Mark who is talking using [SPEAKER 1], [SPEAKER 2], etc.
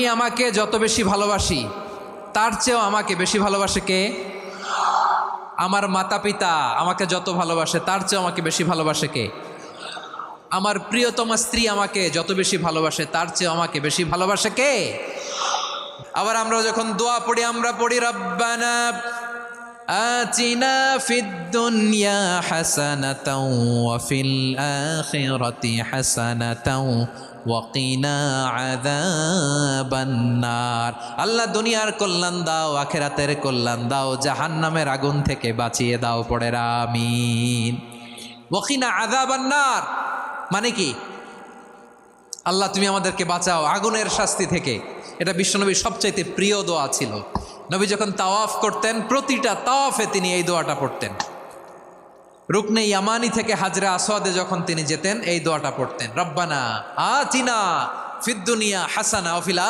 [SPEAKER 1] আমি আমাকে যত বেশি ভালোবাসি তার চেয়েও আমাকে বেশি ভালোবাসে কে? আমার মাতা পিতা আমাকে যত ভালোবাসে তার চেয়েও আমাকে বেশি ভালোবাসে কে? আমার প্রিয়তমা স্ত্রী আমাকে যত বেশি ভালোবাসে তার চেয়েও আমাকে বেশি ভালোবাসে কে? আবার আমরা যখন দোয়া পড়ি আমরা পড়ি রব্বানা আতিনা ফিদ দুনিয়া হাসানাতাও ওয়া ফিল আখিরাতি হাসানাতাও ওয়া কিনা আযাবান নার। আল্লাহ দুনিয়ার কল্যাণ দাও, আখিরাতের কল্যাণ দাও, জাহান্নামের আগুন থেকে বাঁচিয়ে দাও। পড়ে আমিন। ওয়া কিনা আযাবান নার মানে কি? আল্লাহ তুমি আমাদেরকে বাঁচাও আগুনের শাস্তি থেকে। এটা বিশ্বনবীর সবচাইতে প্রিয় দোয়া ছিল। নবী যখন তাওয়াফ করতেন প্রতিটা তাওয়াফে তিনি এই দোয়াটা পড়তেন। রুকনে ইয়ামানি থেকে হাজরে আসওয়াদে যখন তিনি যেতেন এই দোয়াটা পড়তেন, রব্বানা আতিনা ফিদ দুনিয়া হাসানা ওয়া ফিল